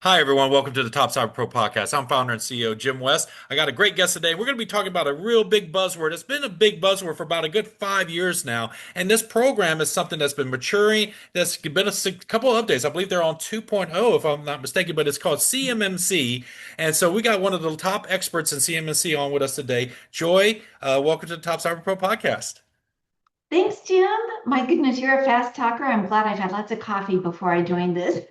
Hi, everyone. Welcome to the Top Cyber Pro podcast. I'm founder and CEO Jim West. I got a great guest today. We're going to be talking about a real big buzzword. It's been a big buzzword for about a good 5 years now. And this program is something that's been maturing. There's been couple of updates. I believe they're on 2.0, if I'm not mistaken, but it's called CMMC. And so we got one of the top experts in CMMC on with us today. Joy, welcome to the Top Cyber Pro podcast. Thanks, Jim. My goodness, you're a fast talker. I'm glad I've had lots of coffee before I joined this.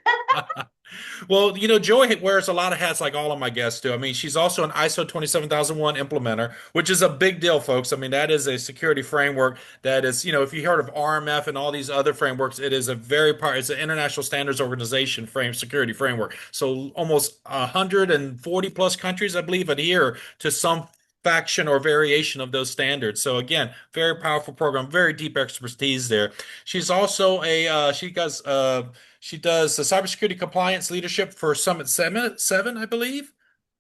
Well, Joy wears a lot of hats like all of my guests do. I mean, she's also an ISO 27001 implementer, which is a big deal, folks. I mean, that is a security framework that is, if you heard of RMF and all these other frameworks, it is it's an international standards organization security framework. So almost 140 plus countries, I believe, adhere to some faction or variation of those standards. So again, very powerful program, very deep expertise there. She's also she does the cybersecurity compliance leadership for Summit 7, I believe.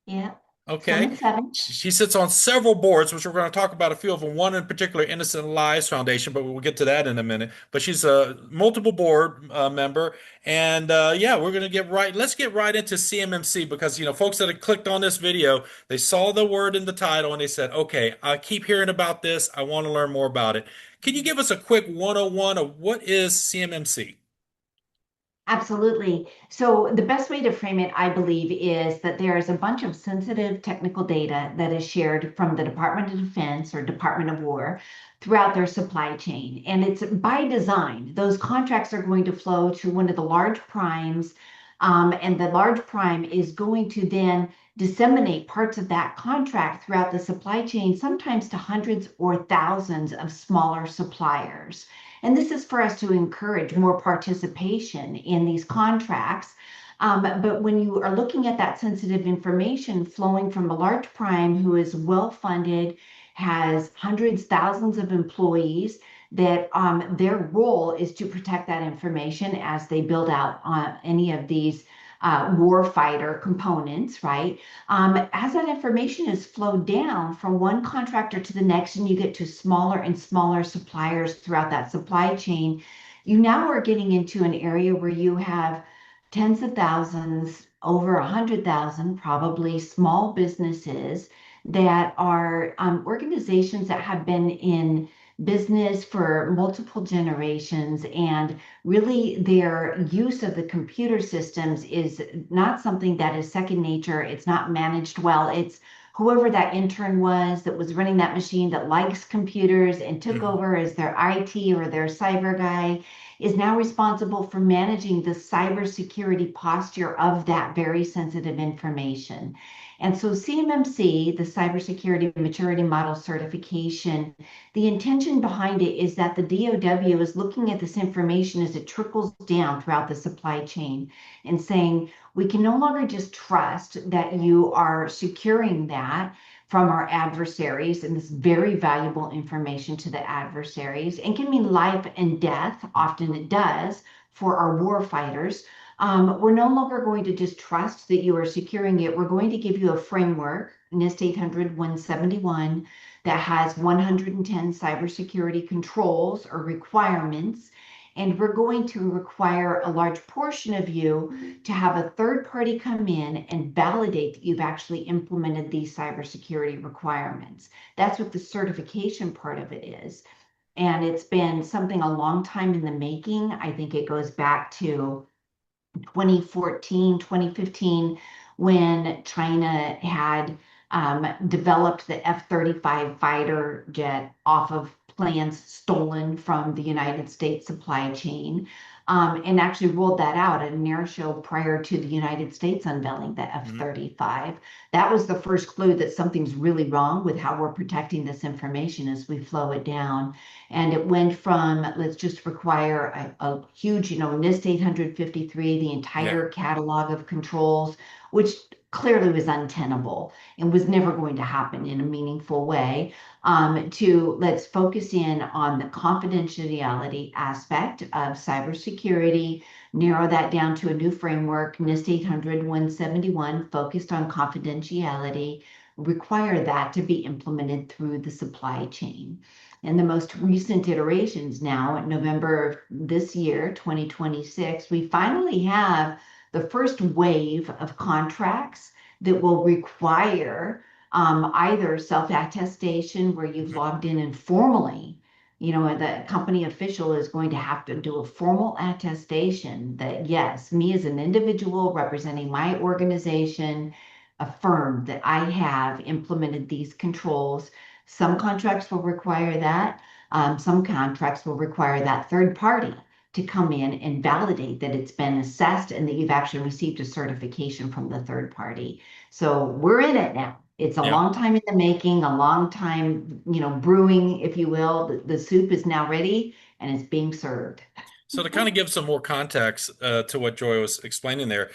Yeah, Okay. Summit 7. She sits on several boards, which we're going to talk about a few of them. One in particular, Innocent Lives Foundation, but we'll get to that in a minute. But she's a multiple board member. And yeah, let's get right into CMMC because, folks that have clicked on this video, they saw the word in the title and they said, okay, I keep hearing about this. I want to learn more about it. Can you give us a quick 101 of what is CMMC? Absolutely. So the best way to frame it, I believe, is that there is a bunch of sensitive technical data that is shared from the Department of Defense or Department of War throughout their supply chain. And it's by design. Those contracts are going to flow to one of the large primes, and the large prime is going to then disseminate parts of that contract throughout the supply chain, sometimes to hundreds or thousands of smaller suppliers. And this is for us to encourage more participation in these contracts. But when you are looking at that sensitive information flowing from a large prime who is well funded, has hundreds, thousands of employees, that their role is to protect that information as they build out any of these warfighter components, right? As that information is flowed down from one contractor to the next, and you get to smaller and smaller suppliers throughout that supply chain, you now are getting into an area where you have tens of thousands, over 100,000, probably small businesses that are organizations that have been in business for multiple generations, and really their use of the computer systems is not something that is second nature. It's not managed well. It's whoever that intern was that was running that machine that likes computers and took Mhm. over as their IT or their cyber guy is now responsible for managing the cybersecurity posture of that very sensitive information. And so CMMC, the Cybersecurity Maturity Model Certification, the intention behind it is that the DoW is looking at this information as it trickles down throughout the supply chain and saying, we can no longer just trust that you are securing that from our adversaries, and this very valuable information to the adversaries, and can mean life and death, often it does, for our war fighters. We're no longer going to just trust that you are securing it. We're going to give you a framework, NIST 800-171, that has 110 cybersecurity controls or requirements. And we're going to require a large portion of you to have a third party come in and validate that you've actually implemented these cybersecurity requirements. That's what the certification part of it is. And it's been something a long time in the making. I think it goes back to 2014, 2015, when China had developed the F-35 fighter jet off of plans stolen from the United States supply chain, and actually rolled that out at an air show prior to the United States unveiling the Mhm. F-35. That was the first clue that something's really wrong with how we're protecting this information as we flow it down. And it went from let's just require a huge, NIST 853, the Yeah. entire catalog of controls, which clearly was untenable and was never going to happen in a meaningful way, to let's focus in on the confidentiality aspect of cybersecurity, narrow that down to a new framework, NIST 800-171, focused on confidentiality, require that to be implemented through the supply chain. And the most recent iterations now, in November of this year, 2026, we finally have the first wave of contracts that will require either self-attestation where you've Mhm. logged in informally. The company official is going to have to do a formal attestation that, yes, me as an individual representing my organization affirm that I have implemented these controls. Some contracts will require that. Some contracts will require that third party to come in and validate that it's been assessed and that you've actually received a certification from the third party. So we're in it now. It's a Yeah. long time in the making, a long time, brewing, if you will. The soup is now ready and it's being served. So to kind of give some more context to what Joy was explaining there,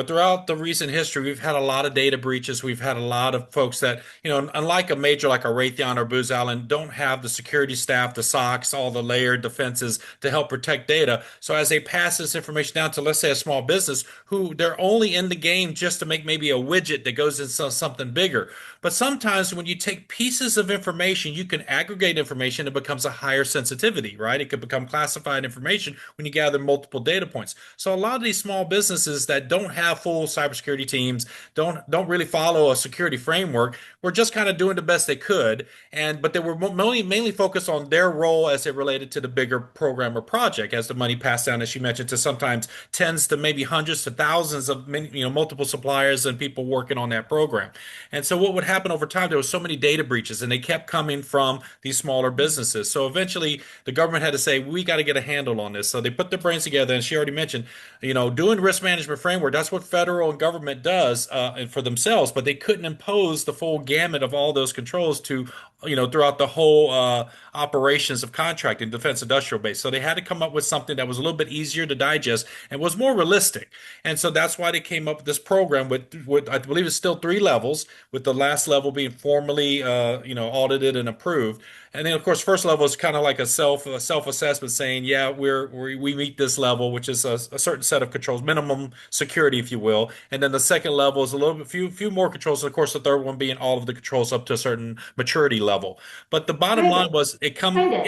throughout the recent history, we've had a lot of data breaches. We've had a lot of folks that, unlike a major like a Raytheon or Booz Allen, don't have the security staff, the SOCs, all the layered defenses to help protect data. So as they pass this information down to, let's say, a small business who they're only in the game just to make maybe a widget that goes into something bigger. But sometimes when you take pieces of information, you can aggregate information. It becomes a higher sensitivity, right? It could become classified information when you gather multiple data points. So a lot of these small businesses that don't have full cybersecurity teams, don't really follow a security framework, were just kind of doing the best they could, but they were mainly focused on their role as it related to the bigger program or project. As the money passed down, as you mentioned, to sometimes tens to maybe hundreds to thousands of multiple suppliers and people working on that program. And so what would happen over time? There was so many data breaches, and they kept coming from these smaller businesses. So eventually, the government had to say, we got to get a handle on this. So they put their brains together, and she already mentioned, doing risk management framework. That's what federal and government does and for themselves, but they couldn't impose the full gamut of all those controls to, throughout the whole operations of contracting, defense industrial base. So they had to come up with something that was a little bit easier to digest and was more realistic. And so that's why they came up with this program with I believe it's still three levels, with the last level being formally, audited and approved. And then, of course, first level is kind of like a self assessment, saying, yeah, we meet this level, which is a certain set of controls, minimum security, if you will. And then the second level is a little bit few more controls. And of course, the third one being all of the controls up to a certain maturity level. But the bottom Kind line of, was, kind of.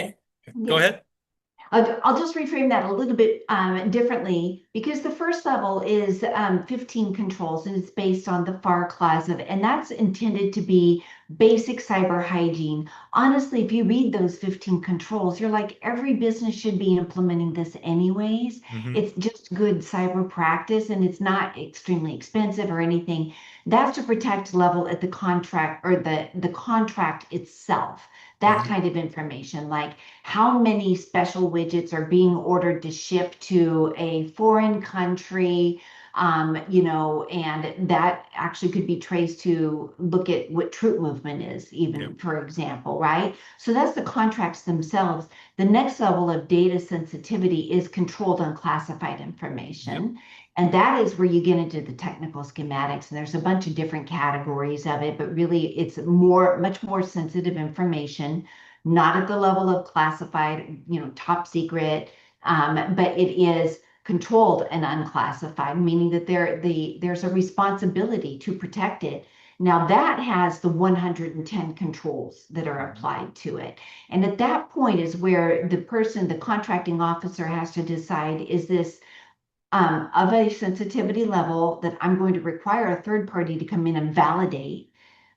go Yeah. ahead. I'll just reframe that a little bit differently because the first level is 15 controls and it's based on the FAR clause of, and that's intended to be basic cyber hygiene. Honestly, if you read those 15 controls, you're like, every business should be implementing this anyways. Hmm. It's just good cyber practice and it's not extremely expensive or anything. That's to protect level at the contract or the contract itself. That Hmm. kind of information, like how many special widgets are being ordered to ship to a foreign country, and that actually could be traced to look at what troop movement is, even Yep. for example, right? So that's the contracts themselves. The next level of data sensitivity is controlled unclassified Yep. information. And that is where you get into the technical schematics, and there's a bunch of different categories of it, but really it's much more sensitive information, not at the level of classified, top secret, but it is controlled and unclassified, meaning that there's a responsibility to protect it. Now that has the 110 controls that are Hmm. applied to it. And at that point is where the contracting officer has to decide, is this of a sensitivity level that I'm going to require a third party to come in and validate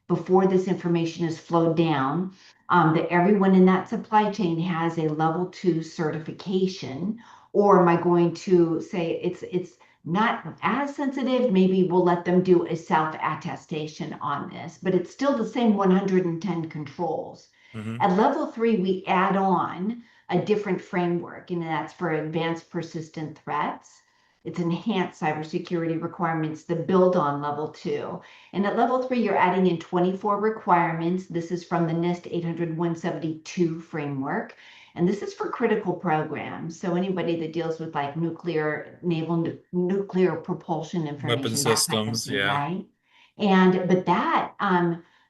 before this information is flowed down, that everyone in that supply chain has a level 2 certification, or am I going to say it's not as sensitive? Maybe we'll let them do a self attestation on this, but it's still the same 110 controls. Hmm. At level 3, we add on a different framework, and that's for advanced persistent threats. It's enhanced cybersecurity requirements that build on level 2. And at level 3, you're adding in 24 requirements. This is from the NIST 800-172 framework. And this is for critical programs. So anybody that deals with like nuclear propulsion Weapon information, that kind of systems. thing, Yeah. right? But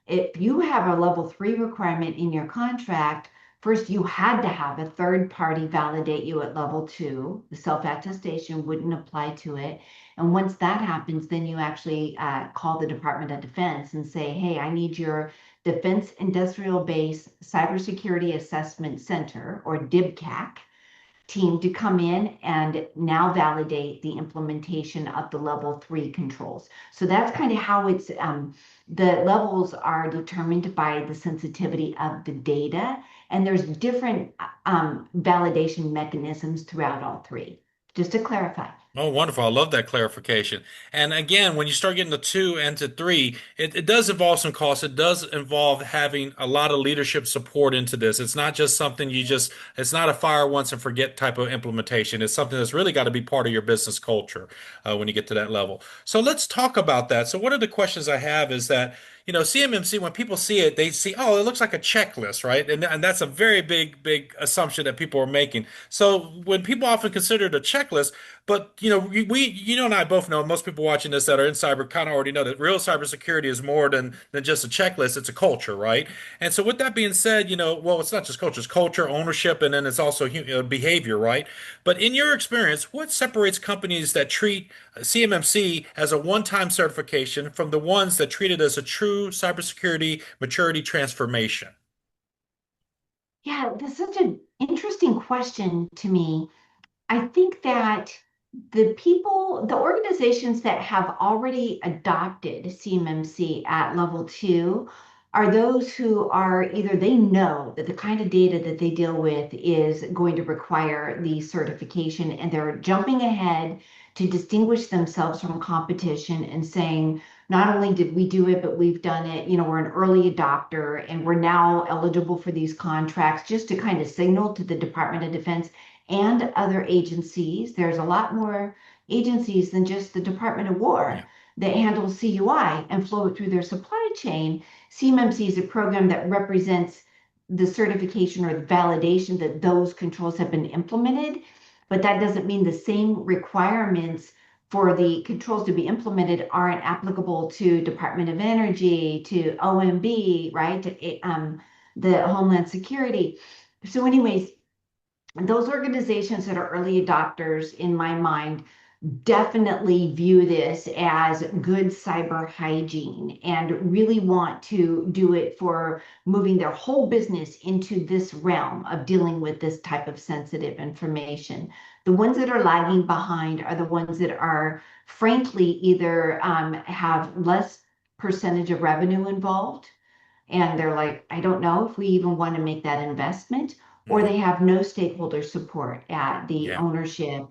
if you have a level 3 requirement in your contract, first, you had to have a third party validate you at level 2. The self attestation wouldn't apply to it. And once that happens, then you actually call the Department of Defense and say, hey, I need your Defense Industrial Base Cybersecurity Assessment Center, or DIBCAC, team to come in and now validate the implementation of the level 3 controls. So that's kind of how it's the levels are determined by the sensitivity of the data, and there's different validation mechanisms throughout all three. Just to clarify. Oh, wonderful. I love that clarification. And again, when you start getting to two and to three, it does involve some costs. It does involve having a lot of leadership support into this. It's not just something it's not a fire once and forget type of implementation. It's something that's really got to be part of your business culture when you get to that level. So let's talk about that. So one of the questions I have is that, CMMC, when people see it, they see, oh, it looks like a checklist, right? And that's a very big assumption that people are making. So when people often consider it a checklist, but and I both know, most people watching this that are in cyber kind of already know that real cybersecurity is more than just a checklist. It's a culture, right? And so with that being said, well, it's not just culture, it's culture, ownership, and then it's also behavior, right? But in your experience, what separates companies that treat CMMC as a one-time certification from the ones that treat it as a true cybersecurity maturity transformation? Yeah, that's such an interesting question to me. I think that the organizations that have already adopted CMMC at level 2 are those who are either they know that the kind of data that they deal with is going to require the certification and they're jumping ahead to distinguish themselves from competition and saying, not only did we do it, but we've done it, we're an early adopter and we're now eligible for these contracts just to kind of signal to the Department of Defense and other agencies. There's a lot more agencies than just the Department of Yeah. War that handle CUI and flow it through their supply chain. CMMC is a program that represents the certification or the validation that those controls have been implemented, but that doesn't mean the same requirements for the controls to be implemented aren't applicable to Department of Energy, to OMB, right? The Homeland Security. So, anyways, those organizations that are early adopters, in my mind, definitely view this as good cyber hygiene and really want to do it for moving their whole business into this realm of dealing with this type of sensitive information. The ones that are lagging behind are the ones that are, frankly, either have less percentage of revenue involved and they're like, I don't know if we even want to make that investment, or Mhm. they have no stakeholder support at the Yeah. ownership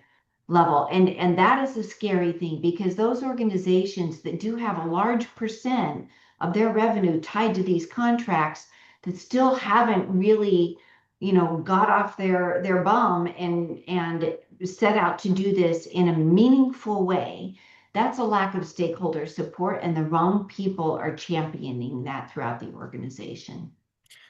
level. And that is a scary thing because those organizations that do have a large percent of their revenue tied to these contracts that still haven't really, got off their bum and set out to do this in a meaningful way, that's a lack of stakeholder support, and the wrong people are championing that throughout the organization.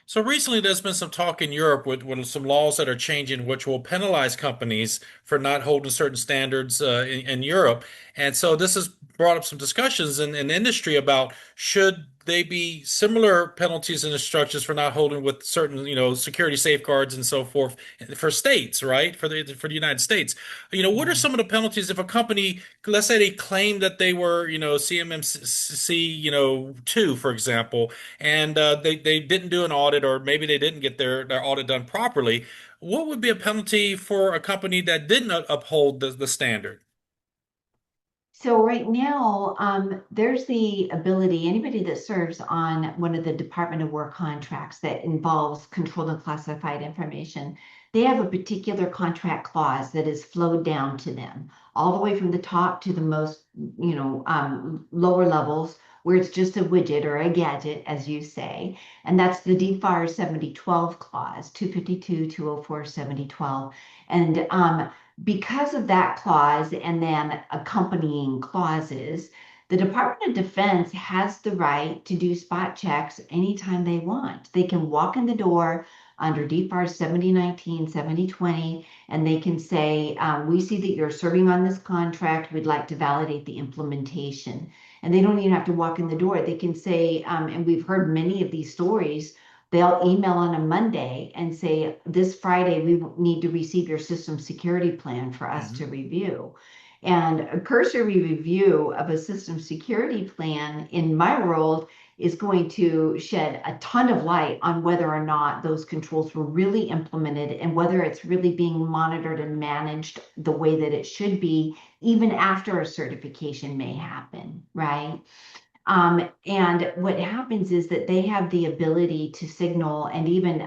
So recently, there's been some talk in Europe with some laws that are changing, which will penalize companies for not holding certain standards in Europe. And so this has brought up some discussions in industry about should they be similar penalties and instructions for not holding with certain, security safeguards and so forth for states, right? For the United States. What are Yeah. some of the penalties if a company, let's say they claim that they were, CMMC, 2, for example, and they didn't do an audit, or maybe they didn't get their audit done properly. What would be a penalty for a company that didn't uphold the standard? So right now, there's the ability, anybody that serves on one of the Department of War contracts that involves controlled and classified information, they have a particular contract clause that is flowed down to them, all the way from the top to the most, lower levels, where it's just a widget or a gadget, as you say. And that's the DFAR 7012 clause, 252, 204, 7012. And because of that clause and then accompanying clauses, the Department of Defense has the right to do spot checks anytime they want. They can walk in the door under DFAR 7019, 7020, and they can say, we see that you're serving on this contract. We'd like to validate the implementation. And they don't even have to walk in the door. They can say, and we've heard many of these stories, they'll email on a Monday and say, this Friday, we need to receive your system security plan for us to Mhm. review. And a cursory review of a system security plan in my world is going to shed a ton of light on whether or not those controls were really implemented and whether it's really being monitored and managed the way that it should be, even after a certification may happen, right? And what happens is that they have the ability to signal, and even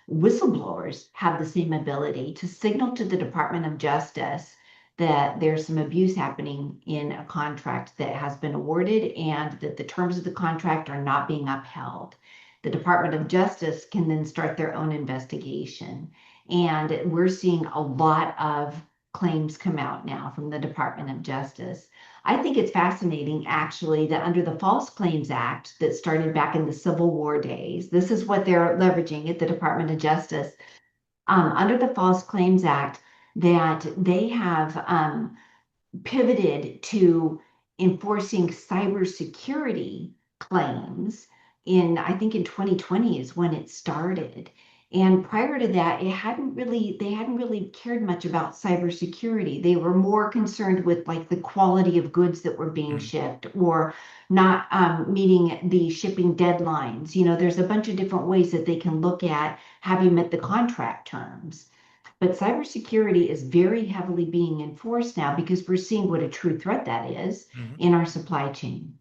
whistleblowers have the same ability to signal to the Department of Justice that there's some abuse happening in a contract that has been awarded and that the terms of the contract are not being upheld. The Department of Justice can then start their own investigation. And we're seeing a lot of claims come out now from the Department of Justice. I think it's fascinating, actually, that under the False Claims Act that started back in the Civil War days, this is what they're leveraging at the Department of Justice. Under the False Claims Act, that they have pivoted to enforcing cybersecurity claims in, I think in 2020 is when it started. And prior to that, they hadn't really cared much about cybersecurity. They were more concerned with like the quality of goods that were being Mhm. shipped or not meeting the shipping deadlines. There's a bunch of different ways that they can look at have you met the contract terms. But cybersecurity is very heavily being enforced now because we're seeing what a true threat that is Mhm. in our supply chain.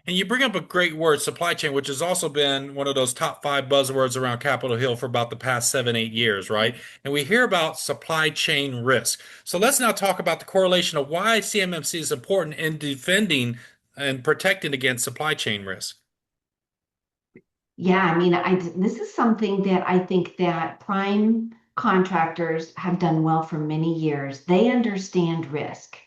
And you bring up a great word, supply chain, which has also been one of those top five buzzwords around Capitol Hill for about the past 7, 8 years, right? And we hear about supply chain risk. So let's now talk about the correlation of why CMMC is important in defending and protecting against supply chain risk. Yeah, I mean, this is something that I think that prime contractors have done well for many years. They understand risk.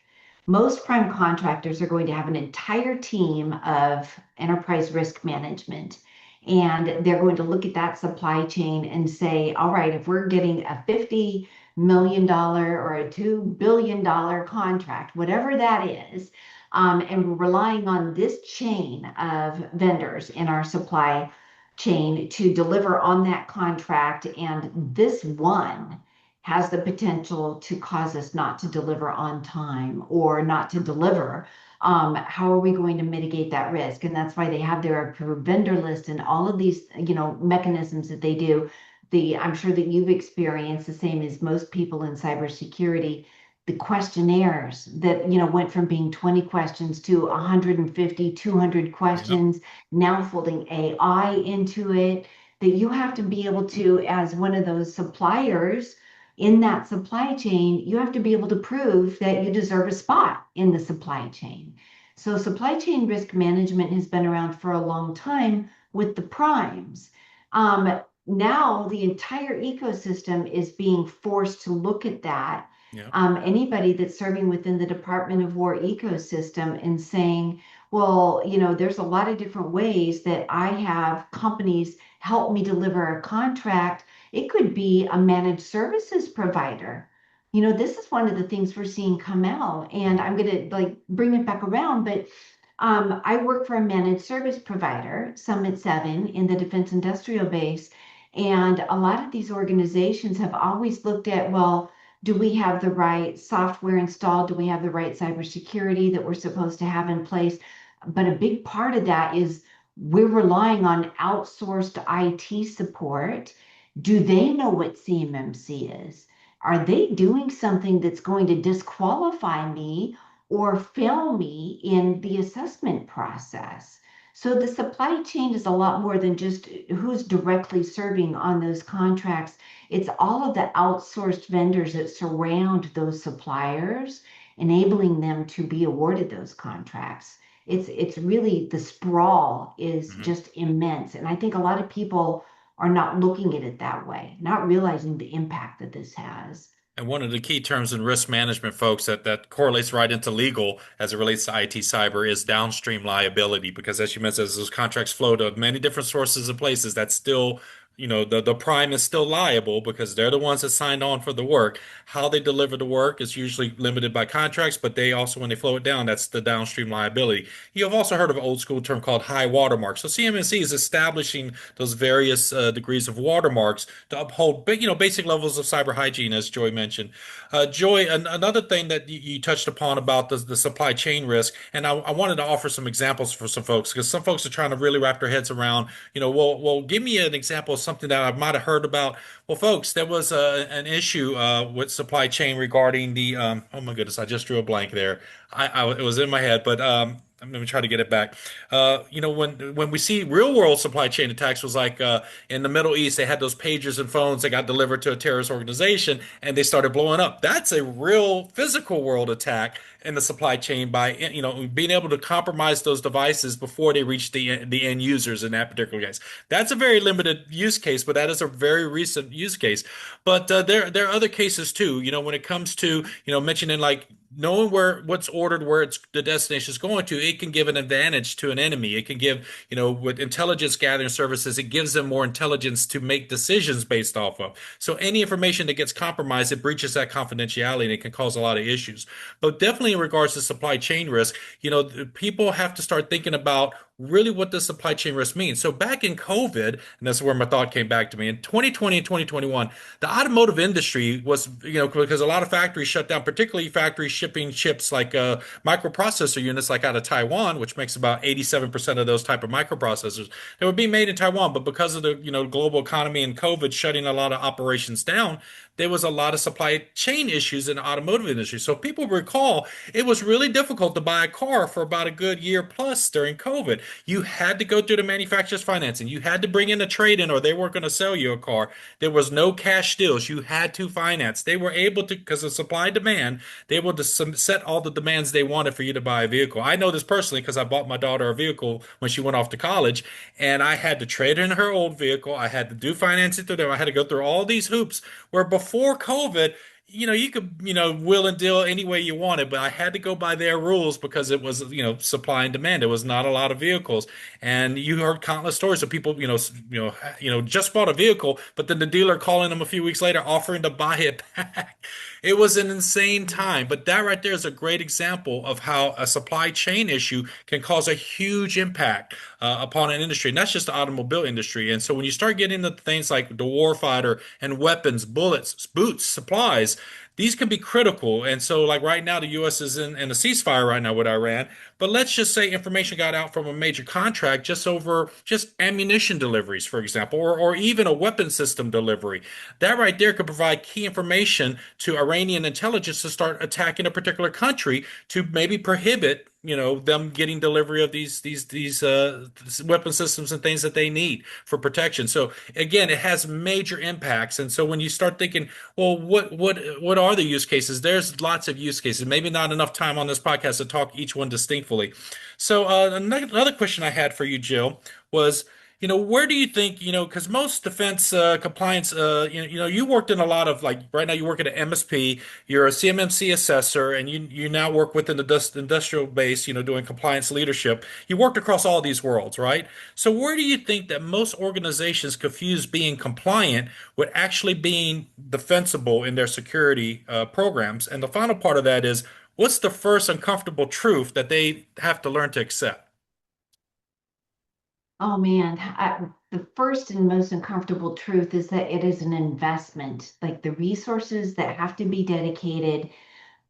Most prime contractors are going to have an entire team of enterprise risk management, and they're going to look at that supply chain and say, all right, if we're getting a $50 million or a $2 billion contract, whatever that is, and we're relying on this chain of vendors in our supply chain to deliver on that contract, and this one has the potential to cause us not to deliver on time or not to deliver. How are we going to mitigate that risk? And that's why they have their approved vendor list and all of these, mechanisms that they do. I'm sure that you've experienced the same as most people in cybersecurity. The questionnaires that, went from being 20 questions to 150, 200 Yep. questions, now folding AI into it, that you have to be able to, as one of those suppliers in that supply chain, you have to be able to prove that you deserve a spot in the supply chain. So, supply chain risk management has been around for a long time with the primes. Now, the entire ecosystem is being forced to look at that. Yep. Anybody that's serving within the Department of War ecosystem and saying, well, there's a lot of different ways that I have companies help me deliver a contract. It could be a managed services provider. This is one of the things we're seeing come out, and Mhm. I'm going to like bring it back around, but I work for a managed service provider, Summit 7 in the defense industrial base. And a lot of these organizations have always looked at, well, do we have the right software installed? Do we have the right cybersecurity that we're supposed to have in place? But a big part of that is we're relying on outsourced IT support. Do they know what CMMC is? Are they doing something that's going to disqualify me or fail me in the assessment process? So the supply chain is a lot more than just who's directly serving on those contracts. It's all of the outsourced vendors that surround those suppliers, enabling them to be awarded those contracts. It's really the sprawl is Mhm. just immense. And I think a lot of people are not looking at it that way, not realizing the impact that this has. And one of the key terms in risk management, folks, that correlates right into legal as it relates to IT cyber is downstream liability. Because as you mentioned, as those contracts flow to many different sources and places, that's still the prime is still liable because they're the ones that signed on for the work. How they deliver the work is usually limited by contracts, but they also, when they flow it down, that's the downstream liability. You've also heard of an old school term called high watermark. So CMMC is establishing those various degrees of watermarks to uphold, basic levels of cyber hygiene, as Joy mentioned. Joy, another thing that you touched upon about the supply chain risk, and I wanted to offer some examples for some folks because some folks are trying to really wrap their heads around, well, give me an example of something that I might have heard about. Well, folks, there was an issue with supply chain regarding the, oh my goodness, I just drew a blank there. It was in my head, but I'm going to try to get it back. When we see real world supply chain attacks was like in the Middle East, they had those pagers and phones that got delivered to a terrorist organization and they started blowing up. That's a real physical world attack in the supply chain by being able to compromise those devices before they reach the end users in that particular case. That's a very limited use case, but that is a very recent use case. But there are other cases too. When it comes to mentioning like knowing what's ordered, where the destination is going to, it can give an advantage to an enemy. It can give, with intelligence gathering services, it gives them more intelligence to make decisions based off of. So any information that gets compromised, it breaches that confidentiality and it can cause a lot of issues. But definitely in regards to supply chain risk, people have to start thinking about really what the supply chain risk means. So back in COVID, and that's where my thought came back to me, in 2020 and 2021, the automotive industry was, because a lot of factories shut down, particularly factories shipping chips like microprocessor units like out of Taiwan, which makes about 87% of those type of microprocessors. They were being made in Taiwan, but because of the, global economy and COVID shutting a lot of operations down, there was a lot of supply chain issues in the automotive industry. So people recall it was really difficult to buy a car for about a good year plus during COVID. You had to go through the manufacturer's financing. You had to bring in a trade-in or they weren't going to sell you a car. There was no cash deals. You had to finance. They were able to, because of supply and demand, they were able to set all the demands they wanted for you to buy a vehicle. I know this personally because I bought my daughter a vehicle when she went off to college, and I had to trade in her old vehicle. I had to do financing through them. I had to go through all these hoops where before COVID, you could, will and deal any way you wanted, but I had to go by their rules because it was, supply and demand. There was not a lot of vehicles. And you heard countless stories of people, just bought a vehicle, but then the dealer calling them a few weeks later offering to buy it back. It was an insane time. But that right there is a great example of how a supply chain issue can cause a huge impact upon an industry. And that's just the automobile industry. And so when you start getting into things like the warfighter and weapons, bullets, boots, supplies, these can be critical. And so, like right now, the U.S. is in a ceasefire right now with Iran. But let's just say information got out from a major contract just over just ammunition deliveries, for example, or even a weapon system delivery. That right there could provide key information to Iranian intelligence to start attacking a particular country to maybe prohibit them getting delivery of these weapon systems and things that they need for protection. So again, it has major impacts. And so when you start thinking, well, what are the use cases? There's lots of use cases. Maybe not enough time on this podcast to talk each one distinctly. So another question I had for you, Jill, was where do you think, because most defense compliance, you worked in a lot of like right now you work at an MSP, you're a CMMC assessor, and you now work within the industrial base, doing compliance leadership. You worked across all these worlds, right? So where do you think that most organizations confuse being compliant with actually being defensible in their security programs? And the final part of that is, what's the first uncomfortable truth that they have to learn to accept? Oh man, the first and most uncomfortable truth is that it is an investment. Like the resources that have to be dedicated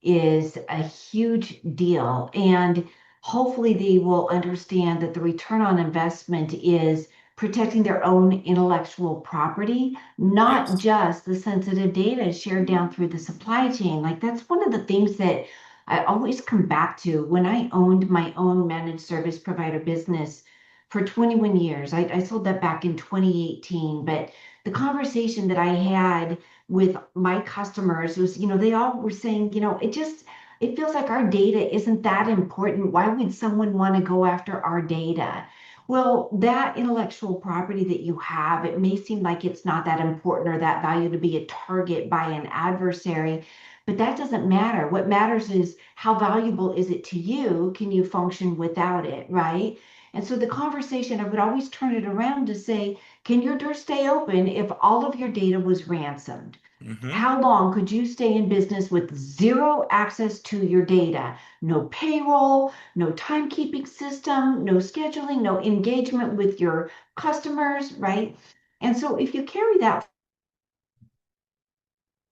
is a huge deal. And hopefully they will understand that the return on investment is protecting their own intellectual property, not Yes. just the sensitive data shared down through the supply chain. Like that's one of the things that I always come back to when I owned my own managed service provider business for 21 years. I sold that back in 2018, but the conversation that I had with my customers was, they all were saying, it feels like our data isn't that important. Why would someone want to go after our data? Well, that intellectual property that you have, it may seem like it's not that important or that value to be a target by an adversary, but that doesn't matter. What matters is how valuable is it to you? Can you function without it, right? And so the conversation, I would always turn it around to say, can your door stay open if all of your data was ransomed? Hmm. How long could you stay in business with zero access to your data? No payroll, no timekeeping system, no scheduling, no engagement with your customers, right? And so if you carry that,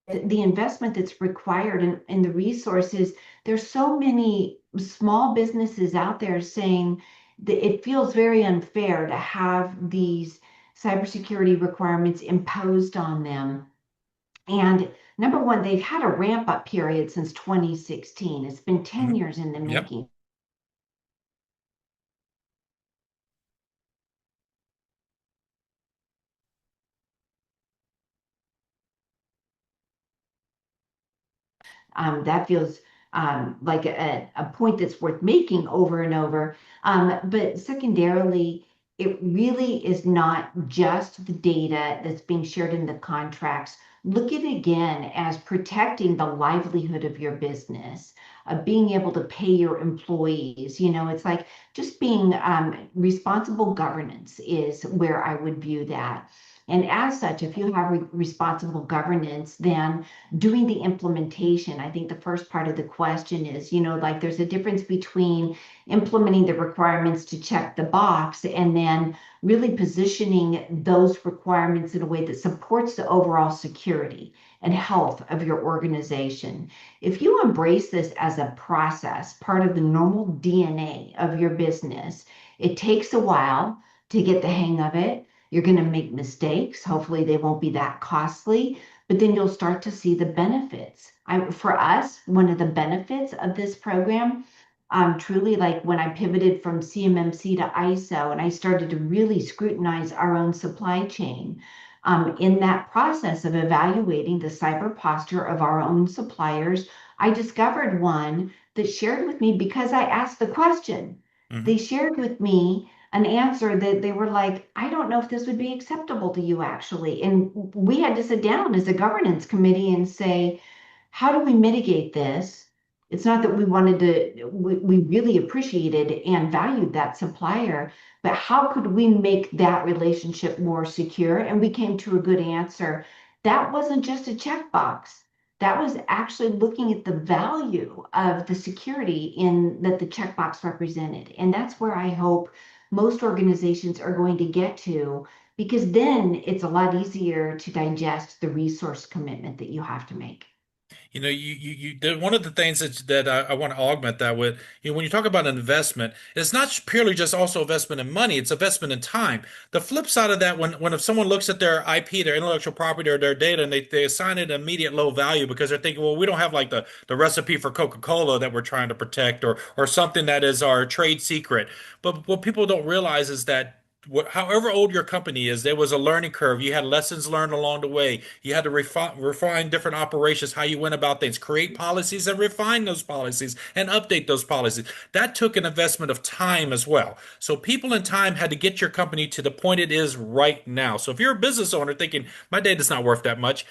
the investment that's required in the resources, there's so many small businesses out there saying that it feels very unfair to have these cybersecurity requirements imposed on them. And number one, they've had a ramp up period since 2016. It's been 10 Hmm. years in the Yep. making. That feels like a point that's worth making over and over. But secondarily, it really is not just the data that's being shared in the contracts. Look at it again as protecting the livelihood of your business, being able to pay your employees. It's like just being responsible governance is where I would view that. And as such, if you have responsible governance, then doing the implementation, I think the first part of the question is, like there's a difference between implementing the requirements to check the box and then really positioning those requirements in a way that supports the overall security and health of your organization. If you embrace this as a process, part of the normal DNA of your business, it takes a while to get the hang of it. You're going to make mistakes. Hopefully, they won't be that costly, but then you'll start to see the benefits. For us, one of the benefits of this program, truly like when I pivoted from CMMC to ISO and I started to really scrutinize our own supply chain, in that process of evaluating the cyber posture of our own suppliers, I discovered one that shared with me because I asked the question. Hmm. They shared with me an answer that they were like, I don't know if this would be acceptable to you actually. And we had to sit down as a governance committee and say, how do we mitigate this? It's not that we wanted to, we really appreciated and valued that supplier, but how could we make that relationship more secure? And we came to a good answer. That wasn't just a checkbox. That was actually looking at the value of the security in that the checkbox represented. And that's where I hope most organizations are going to get to, because then it's a lot easier to digest the resource commitment that you have to make. One of the things that I want to augment that with, when you talk about an investment, it's not purely just also investment in money, it's investment in time. The flip side of that, when if someone looks at their IP, their intellectual property or their data, and they assign it an immediate low value because they're thinking, well, we don't have like the recipe for Coca-Cola that we're trying to protect or something that is our trade secret. But what people don't realize is that however old your company is, there was a learning curve. You had lessons learned along the way. You had to refine different operations, how you went about things, create policies and refine those policies and update those policies. That took an investment of time as well. So people and time had to get your company to the point it is right now. So if you're a business owner thinking my data's not worth that much,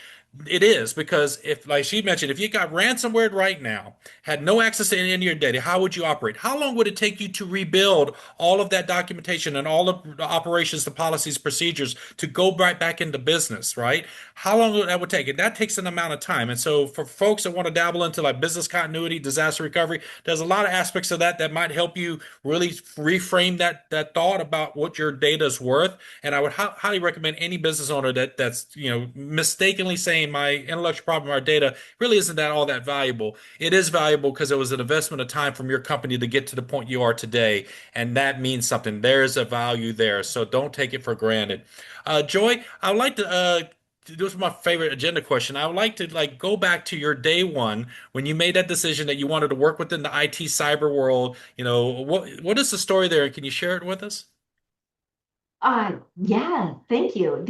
it is because if, like she mentioned, if you got ransomware right now, had no access to any of your data, how would you operate? How long would it take you to rebuild all of that documentation and all of the operations, the policies, procedures to go right back into business, right? How long would that would take? And that takes an amount of time. And so for folks that want to dabble into like business continuity, disaster recovery, there's a lot of aspects of that might help you really reframe that thought about what your data is worth. And I would highly recommend any business owner that's mistakenly saying my intellectual property, our data really isn't that all that valuable. It is valuable because it was an investment of time from your company to get to the point you are today, and that means something. There's a value there, so don't take it for granted. Joy, I would like to. This is my favorite agenda question. I would like to like go back to your day one when you made that decision that you wanted to work within the IT cyber world. What is the story there? Can you share it with us? Yeah, thank you.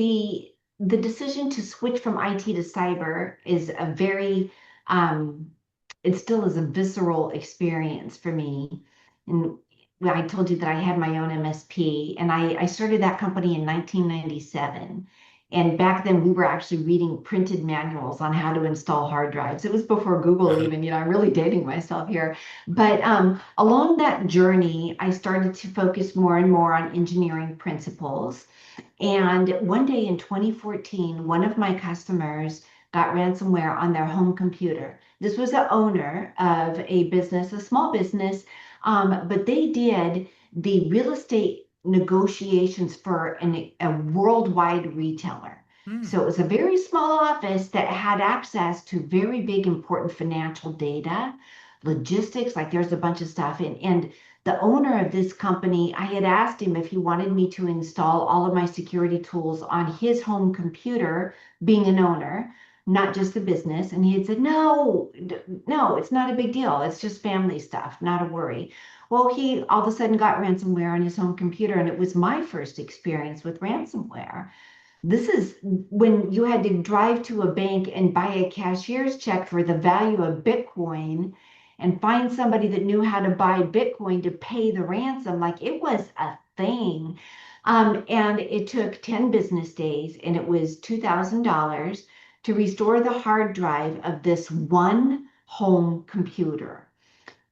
The decision to switch from IT to cyber is a very it still is a visceral experience for me. And I told you that I had my own MSP and I started that company in 1997. And back then, we were actually reading printed manuals on how to install hard drives. It was before Google Uh-huh. even, I'm really dating myself here. But along that journey, I started to focus more and more on engineering principles. And one day in 2014, one of my customers got ransomware on their home computer. This was the owner of a business, a small business, but they did the real estate negotiations for a worldwide retailer. Hmm. So it was a very small office that had access to very big, important financial data, logistics, like there's a bunch of stuff. And the owner of this company, I had asked him if he wanted me to install all of my security tools on his home computer, being an owner, not just the business. And he had said, no, no, it's not a big deal. It's just family stuff, not a worry. Well, he all of a sudden got ransomware on his home computer, and it was my first experience with ransomware. This is when you had to drive to a bank and buy a cashier's check for the value of Bitcoin and find somebody that knew how to buy Bitcoin to pay the ransom. Like it was a thing. And it took 10 business days and it was $2,000 to restore the hard drive of this one home computer.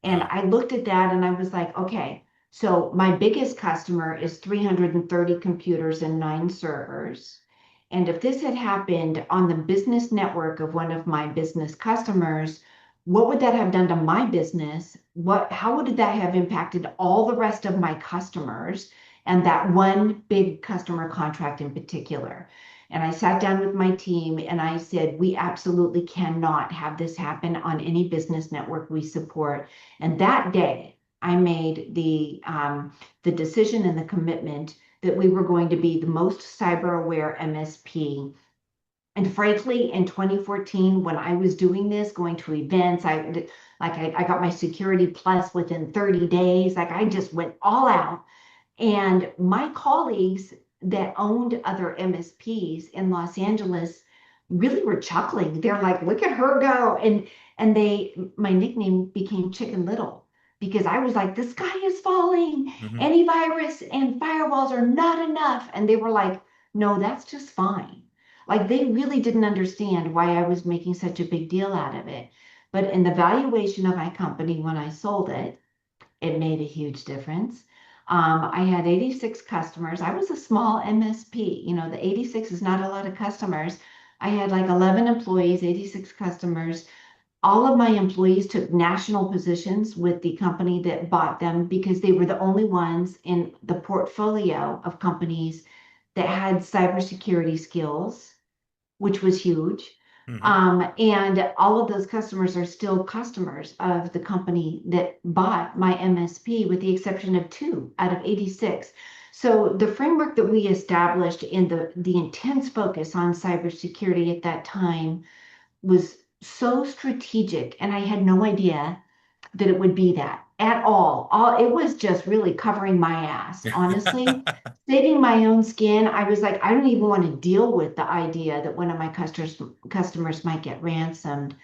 And Wow. I looked at that and I was like, okay, so my biggest customer is 330 computers and 9 servers. And if this had happened on the business network of one of my business customers, what would that have done to my business? How would that have impacted all the rest of my customers and that one big customer contract in particular? And I sat down with my team and I said, we absolutely cannot have this happen on any business network we support. And that day, I made the decision and the commitment that we were going to be the most cyber aware MSP. And frankly, in 2014, when I was doing this, going to events, I got my security plus within 30 days. Like I just went all out. And my colleagues that owned other MSPs in Los Angeles really were chuckling. They're like, look at her go. And my nickname became Chicken Little because I was like, the sky is falling. Hmm. Antivirus and firewalls are not enough. And they were like, no, that's just fine. Like they really didn't understand why I was making such a big deal out of it. But in the valuation of my company when I sold it, it made a huge difference. I had 86 customers. I was a small MSP. The 86 is not a lot of customers. I had like 11 employees, 86 customers. All of my employees took national positions with the company that bought them because they were the only ones in the portfolio of companies that had cybersecurity skills, which was huge. Hmm. And all of those customers are still customers of the company that bought my MSP, with the exception of 2 out of 86. So the framework that we established in the intense focus on cybersecurity at that time was so strategic, and I had no idea that it would be that at all. All it was just really covering my ass, honestly. Saving my own skin. I was like, I don't even want to deal with the idea that one of my customers might get ransomed.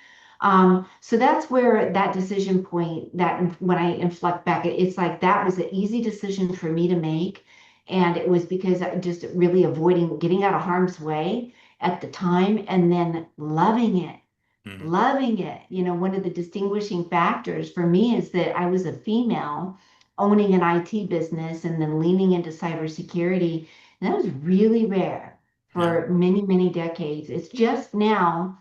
So that's where that decision point, that when I inflect back, it's like that was an easy decision for me to make. And it was because I just really avoiding getting out of harm's way at the time and then loving it, Hmm. loving it. One of the distinguishing factors for me is that I was a female owning an IT business and then leaning into cybersecurity. And that was really rare Yeah. for many, many decades. It's just now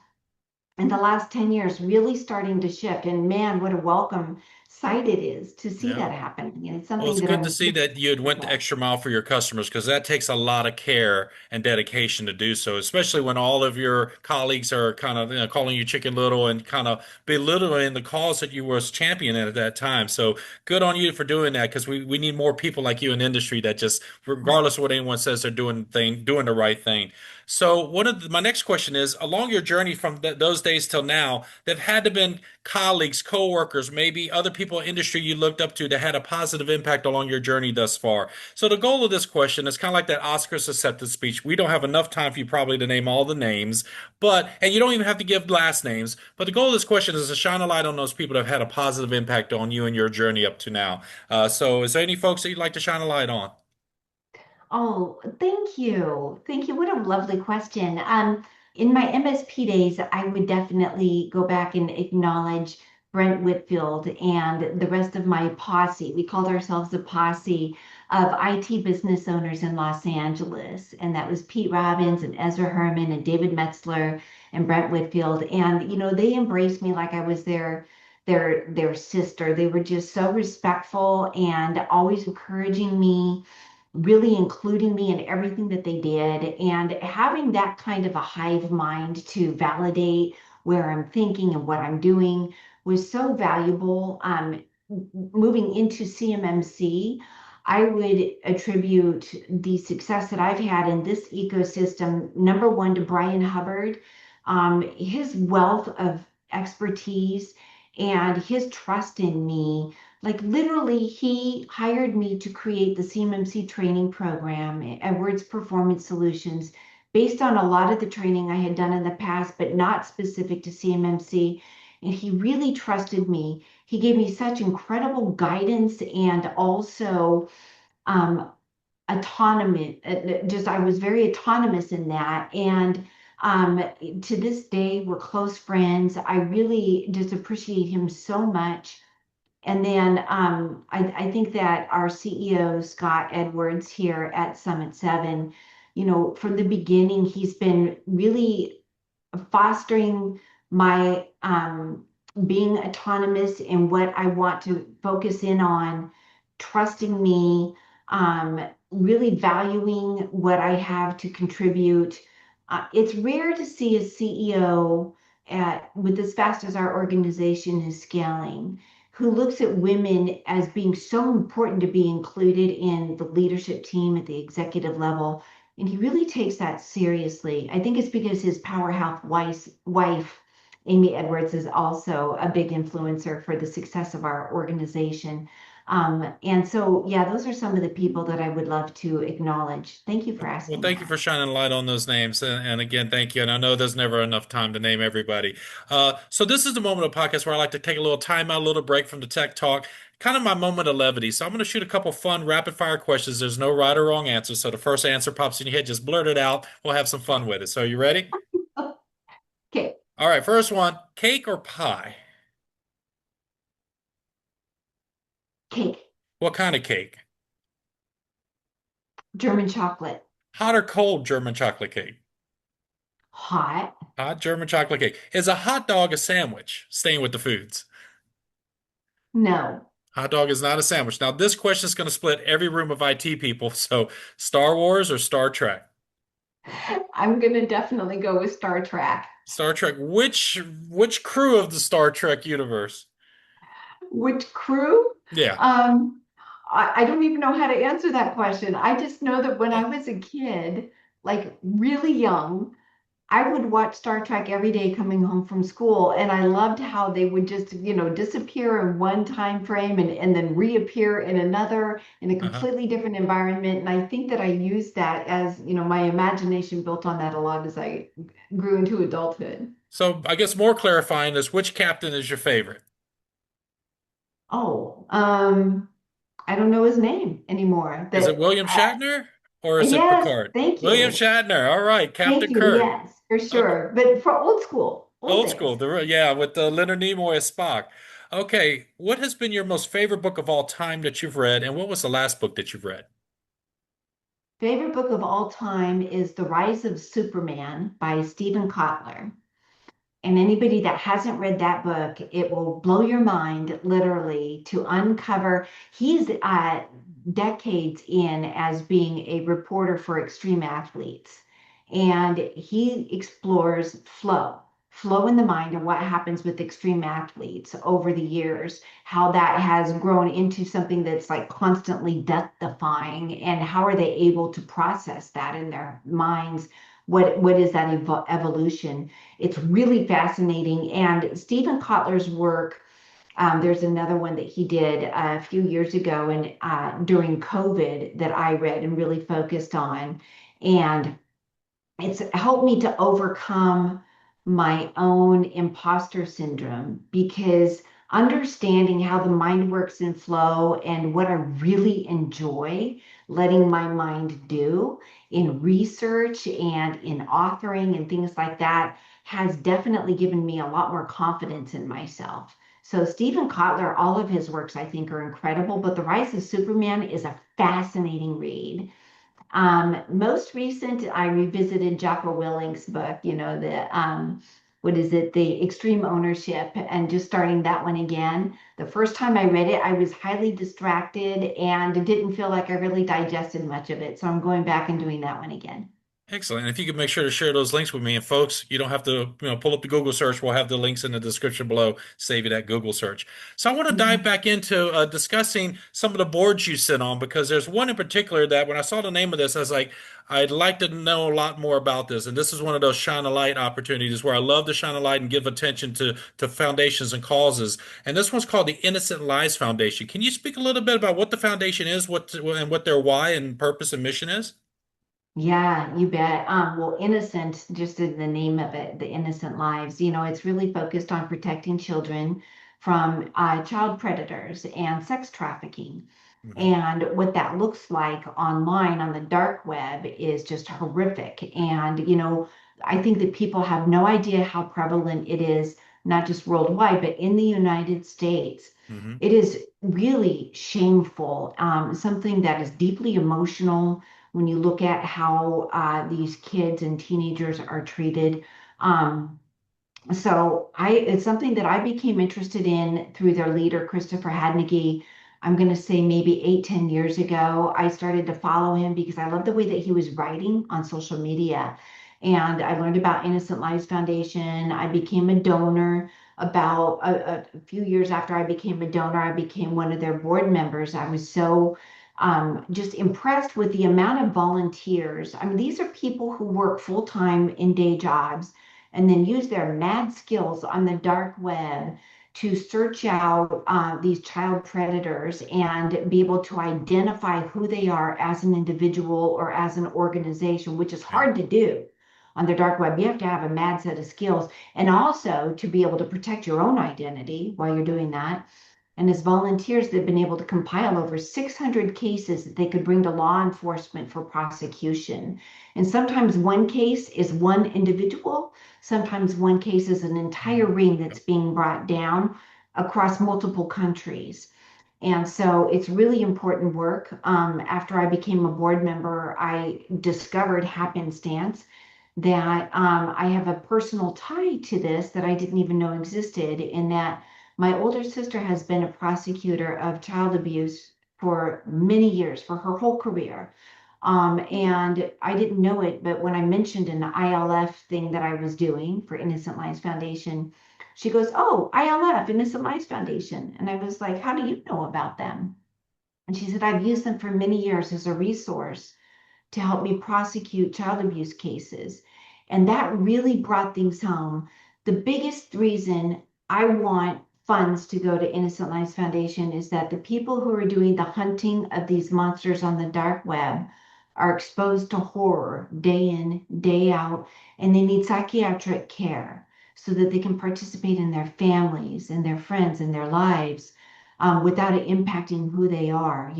in the last 10 years really starting to shift. And man, what a welcome sight it is to see Yeah. that happen. It's Well, something it's that good to I'm see really that you had went the grateful. extra mile for your customers because that takes a lot of care and dedication to do so, especially when all of your colleagues are kind of, calling you Chicken Little and kind of belittling the cause that you was championing at that time. So good on you for doing that because we need more people like you in the industry that just, regardless of what anyone says, they're doing the right thing. So my next question is, along your journey from those days till now, they've had to been colleagues, coworkers, maybe other people in industry you looked up to that had a positive impact along your journey thus far. So the goal of this question is kind of like that Oscars acceptance speech. We don't have enough time for you probably to name all the names, and you don't even have to give last names. But the goal of this question is to shine a light on those people that have had a positive impact on you and your journey up to now. So is there any folks that you'd like to shine a light on? Oh, thank you. Thank you. What a lovely question. In my MSP days, I would definitely go back and acknowledge Brent Whitfield and the rest of my posse. We called ourselves a posse of IT business owners in Los Angeles. And that was Pete Robbins and Ezra Herman and David Metzler and Brent Whitfield. And, they embraced me like I was their sister. They were just so respectful and always encouraging me, really including me in everything that they did, and having that kind of a hive mind to validate where I'm thinking and what I'm doing was so valuable. Moving into CMMC, I would attribute the success that I've had in this ecosystem, number one, to Brian Hubbard. His wealth of expertise and his trust in me, like literally, he hired me to create the CMMC training program, Edwards Performance Solutions, based on a lot of the training I had done in the past, but not specific to CMMC. And he really trusted me. He gave me such incredible guidance and also um, autonomy. Just I was very autonomous in that. And to this day, we're close friends. I really just appreciate him so much. And then I think that our CEO, Scott Edwards, here at Summit 7, from the beginning, he's been really fostering my being autonomous in what I want to focus in on, trusting me, really valuing what I have to contribute. It's rare to see a CEO with as fast as our organization is scaling, who looks at women as being so important to be included in the leadership team at the executive level. And he really takes that seriously. I think it's because his powerhouse wife, Amy Edwards, is also a big influencer for the success of our organization. And so, yeah, those are some of the people that I would love to acknowledge. Thank you for Well, asking thank you that. for shining a light on those names. And again, thank you. And I know there's never enough time to name everybody. So this is the moment of the podcast where I like to take a little time out, a little break from the tech talk, kind of my moment of levity. So I'm going to shoot a couple fun rapid fire questions. There's no right or wrong answer. So the first answer pops in your head, just blurt it out. We'll have some fun with it. So you ready? Okay, All right, first one, cake or pie? cake, What kind of cake? German chocolate, Hot or cold German chocolate cake? hot, Hot German chocolate cake. Is a hot dog a sandwich? Staying with the foods. no. Hot dog is not a sandwich. Now, this question is going to split every room of IT people. So, Star Wars or Star Trek? I'm going to definitely go with Star Trek. Star Trek. Which crew of the Star Trek universe? Which crew? Yeah. Um, I don't even know how to answer that question. I just know that when I Oh, was a kid, like really young, I would watch Star Trek every day coming home from school, and I loved how they would just, disappear in one time frame and then reappear in another in a uh-huh. completely different environment. And I think that I used that as, my imagination built on that a lot as I grew into adulthood. So, I guess more clarifying is which captain is your favorite? Oh, I don't know his name anymore. Is it That William Shatner or is it Yes, Picard? thank William you. Shatner. All right, Thank Captain you. Kirk. Yes, for Okay. sure. But for old school, old Old school. days. Yeah, with Leonard Nimoy as Spock. Okay, what has been your most favorite book of all time that you've read, and what was the last book that you've read? Favorite book of all time is The Rise of Superman by Stephen Kotler. And anybody that hasn't read that book, it will blow your mind literally to uncover. He's decades in as being a reporter for extreme athletes. And he explores flow in the mind and what happens with extreme athletes over the years, how that has grown into something that's like constantly death defying, and how are they able to process that in their minds? What is that evolution? It's really fascinating. And Stephen Kotler's work, there's another one that he did a few years ago and during COVID that I read and really focused on. And it's helped me to overcome my own imposter syndrome because understanding how the mind works in flow and what I really enjoy letting my mind do in research and in authoring and things like that has definitely given me a lot more confidence in myself. So Stephen Kotler, all of his works I think are incredible, but The Rise of Superman is a fascinating read. Most recent, I revisited Jocko Willink's book, what is it, The Extreme Ownership, and just starting that one again. The first time I read it, I was highly distracted and didn't feel like I really digested much of it. So I'm going back and doing that one again. Excellent. And if you could make sure to share those links with me, and folks, you don't have to, pull up the Google search. We'll have the links in the description below. Save you that Google search. So I want to dive Mhm. back into discussing some of the boards you sit on because there's one in particular that when I saw the name of this, I was like, I'd like to know a lot more about this. And this is one of those shine a light opportunities where I love to shine a light and give attention to foundations and causes. And this one's called the Innocent Lives Foundation. Can you speak a little bit about what the foundation is, and what their why and purpose and mission is? Yeah, you bet. Well, innocent, just in the name of it, the innocent lives, it's really focused on protecting children from child predators and sex trafficking. Mhm. And what that looks like online on the dark web is just horrific. And, I think that people have no idea how prevalent it is, not just worldwide, but in the United States. Mhm. It is really shameful, something that is deeply emotional when you look at how these kids and teenagers are treated. Um, it's something that I became interested in through their leader, Christopher Hadnagy. I'm going to say maybe 8, 10 years ago. I started to follow him because I love the way that he was writing on social media. And I learned about Innocent Lives Foundation. I became a donor. About a few years after I became a donor, I became one of their board members. I was so just impressed with the amount of volunteers. I mean, these are people who work full time in day jobs and then use their mad skills on the dark web to search out these child predators and be able to identify who they are as an individual or as an organization, which is Yeah. hard to do on the dark web. You have to have a mad set of skills and also to be able to protect your own identity while you're doing that. And as volunteers, they've been able to compile over 600 cases that they could bring to law enforcement for prosecution. And sometimes one case is one individual, sometimes one case is an entire Mhm. ring that's being brought down across multiple countries. And so it's really important work. After I became a board member, I discovered happenstance that I have a personal tie to this that I didn't even know existed, in that my older sister has been a prosecutor of child abuse for many years, for her whole career. And I didn't know it, but when I mentioned an ILF thing that I was doing for Innocent Lives Foundation, she goes, "Oh, ILF, Innocent Lives Foundation." And I was like, "How do you know about them?" And she said, "I've used them for many years as a resource to help me prosecute child abuse cases." And that really brought things home. The biggest reason I want funds to go to Innocent Lives Foundation is that the people who are doing the hunting of these monsters on the dark web are exposed to horror day in, day out, and they need psychiatric care so that they can participate in their families and their friends and their lives without it impacting who they are.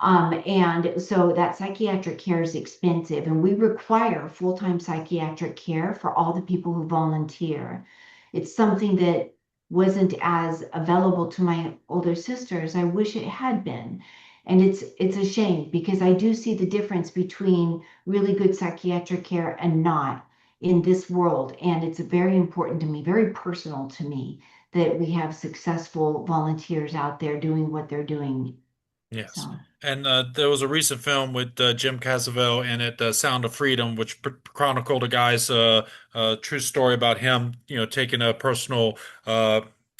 And so that psychiatric care is expensive, and we require full-time psychiatric care for all the people who volunteer. It's something that wasn't as available to my older sisters. I wish it had been. And it's a shame because I do see the difference between really good psychiatric care and not in this world. And it's very important to me, very personal to me, that we have successful volunteers out there doing what they're doing. Yes. So. And there was a recent film with Jim Caviezel in it, Sound of Freedom, which chronicled a guy's true story about him, taking a personal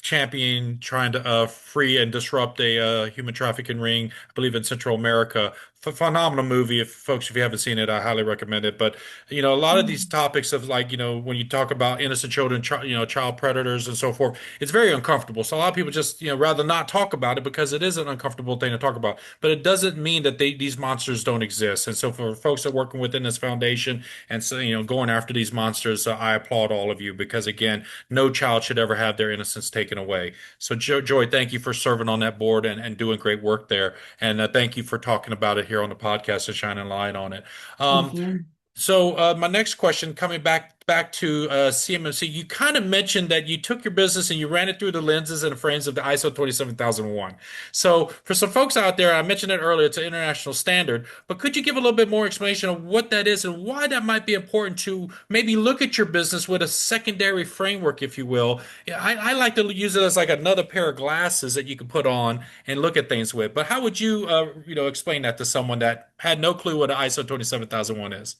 champion, trying to free and disrupt a human trafficking ring, I believe in Central America. Phenomenal movie. If folks, if you haven't seen it, I highly recommend it. But a lot of these Mm. topics of like, when you talk about innocent children, child predators and so forth, it's very uncomfortable. So a lot of people just, rather not talk about it because it is an uncomfortable thing to talk about. But it doesn't mean that these monsters don't exist. And so for folks that are working within this foundation and so, going after these monsters, I applaud all of you because again, no child should ever have their innocence taken taken away. So, Joy, thank you for serving on that board and doing great work there. And thank you for talking about it here on the podcast and shining light on it. Thank Um, you. so my next question, coming back to CMMC, you kind of mentioned that you took your business and you ran it through the lenses and frames of the ISO 27001. So for some folks out there, I mentioned it earlier, it's an international standard, but could you give a little bit more explanation of what that is and why that might be important to maybe look at your business with a secondary framework, if you will? Yeah, I like to use it as like another pair of glasses that you can put on and look at things with. But how would you, explain that to someone that had no clue what an ISO 27001 is?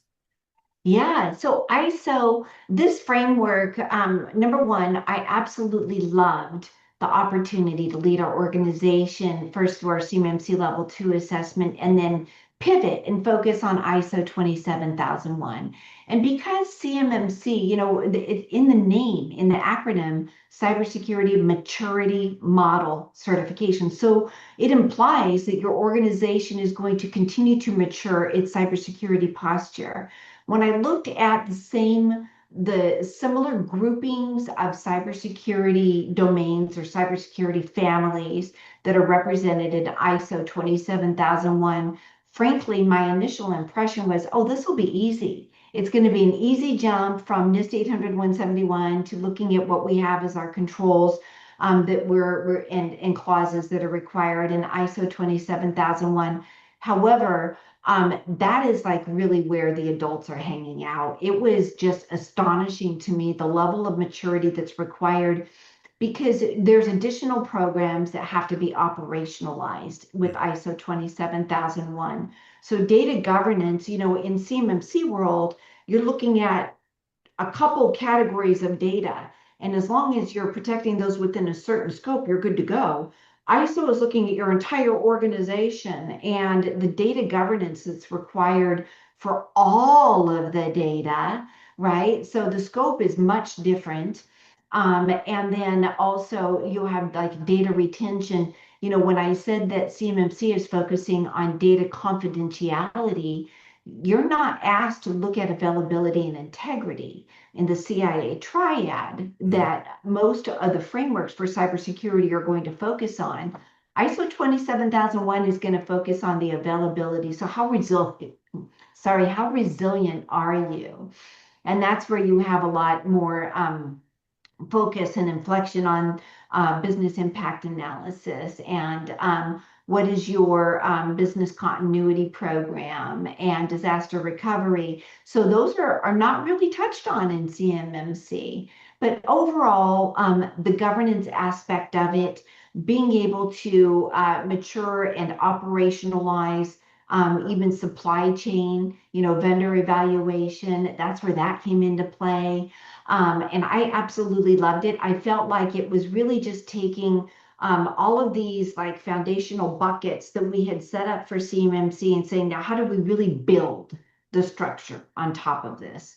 Yeah, so ISO, this framework, number one, I absolutely loved the opportunity to lead our organization first through our CMMC level two assessment and then pivot and focus on ISO 27001. And because CMMC, in the name, in the acronym, Cybersecurity Maturity Model Certification. So it implies that your organization is going to continue to mature its cybersecurity posture. When I looked at the similar groupings of cybersecurity domains or cybersecurity families that are represented in ISO 27001, frankly, my initial impression was, oh, this will be easy. It's going to be an easy jump from NIST 800-171 to looking at what we have as our controls that we're in clauses that are required in ISO 27001. However, that is like really where the adults are hanging out. It was just astonishing to me the level of maturity that's required because there's additional programs that have to be operationalized with ISO 27001. So data governance, in CMMC world, you're looking at a couple categories of data. And as long as you're protecting those within a certain scope, you're good to go. ISO is looking at your entire organization and the data governance that's required for all of the data, right? So the scope is much different. And then also you have like data retention. When I said that CMMC is focusing on data confidentiality, you're not asked to look at availability and integrity in the CIA triad Mhm. that most of the frameworks for cybersecurity are going to focus on. ISO 27001 is going to focus on the availability. So how resilient are you? And that's where you have a lot more focus and inflection on business impact analysis and what is your business continuity program and disaster recovery. So those are not really touched on in CMMC. But overall, the governance aspect of it, being able to mature and operationalize even supply chain, vendor evaluation, that's where that came into play. And I absolutely loved it. I felt like it was really just taking all of these like foundational buckets that we had set up for CMMC and saying, now how do we really build the structure on top of this?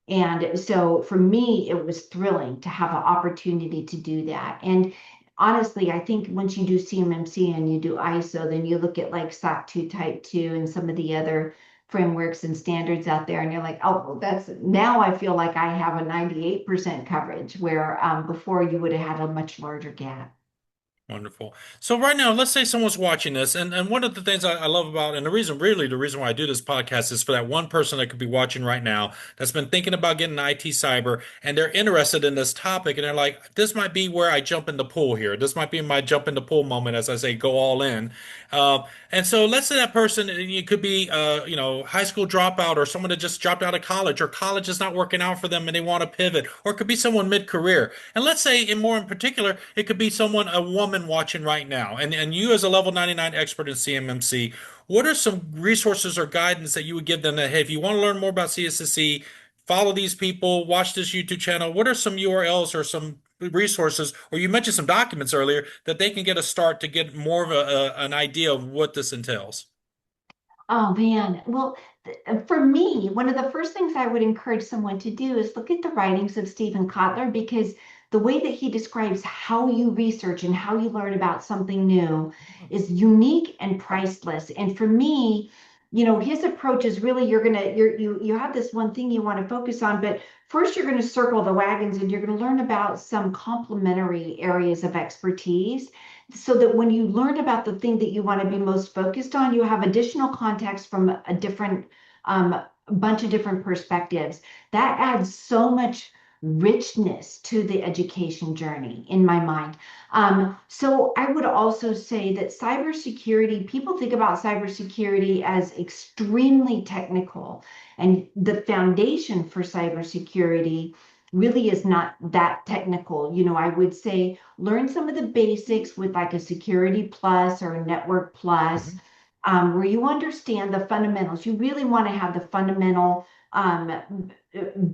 And so for me, it was thrilling to have an opportunity to do that. And honestly, I think once you do CMMC and you do ISO, then you look at like SOC 2 Type 2 and some of the other frameworks and standards out there, and you're like, oh, well, that's now I feel like I have a 98% coverage where before you would have had a much larger gap. Wonderful. So right now, let's say someone's watching this, and one of the things I love about, and the reason why I do this podcast is for that one person that could be watching right now that's been thinking about getting IT cyber, and they're interested in this topic, and they're like, this might be where I jump in the pool here. This might be my jump in the pool moment, as I say, go all in. And so let's say that person, it could be, high school dropout or someone that just dropped out of college, or college is not working out for them and they want to pivot, or it could be someone mid-career. And let's say, in particular, it could be a woman watching right now. And you, as a level 99 expert in CMMC, what are some resources or guidance that you would give them that, hey, if you want to learn more about CSSC, follow these people, watch this YouTube channel. What are some URLs or some resources, or you mentioned some documents earlier that they can get a start to get more of an idea of what this entails? Oh man. Well, for me, one of the first things I would encourage someone to do is look at the writings of Stephen Kotler because the way that he describes how you research and how you learn about something new is unique and priceless. And for me, his approach is really you have this one thing you want to focus on, but first you're going to circle the wagons and you're going to learn about some complementary areas of expertise so that when you learn about the thing that you want to be most focused on, you have additional context from a different bunch of different perspectives. That adds so much richness to the education journey in my mind. So I would also say that cybersecurity, people think about cybersecurity as extremely technical, and the foundation for cybersecurity really is not that technical. I would say learn some of the basics with like a security plus or a network plus, Mhm. where you understand the fundamentals. You really want to have the fundamental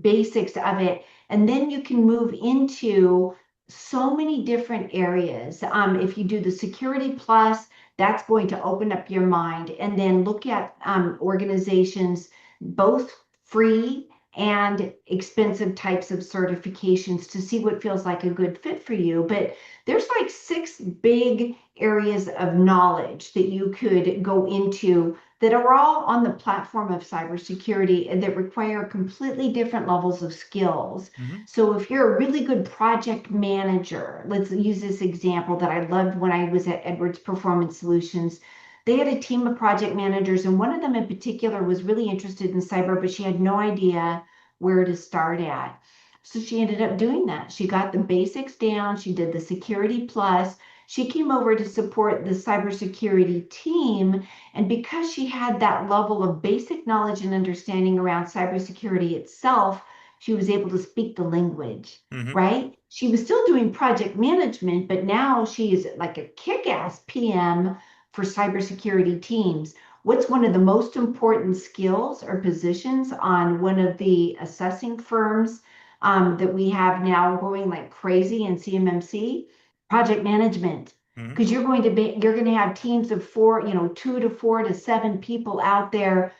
basics of it, and then you can move into so many different areas. If you do the Security Plus, that's going to open up your mind, and then look at organizations, both free and expensive types of certifications to see what feels like a good fit for you. But there's like six big areas of knowledge that you could go into that are all on the platform of cybersecurity and that require completely different levels of skills. Mhm. So if you're a really good project manager, let's use this example that I loved when I was at Edwards Performance Solutions. They had a team of project managers, and one of them in particular was really interested in cyber, but she had no idea where to start at. So she ended up doing that. She got the basics down, she did the Security Plus. She came over to support the cybersecurity team. And because she had that level of basic knowledge and understanding around cybersecurity itself, she was able to speak the language, Mhm. right? She was still doing project management, but now she is like a kick-ass PM for cybersecurity teams. What's one of the most important skills or positions on one of the assessing firms that we have now going like crazy in CMMC? Project management, Mhm. because you're going to have teams of four, 2 to 4 to 7 people out there,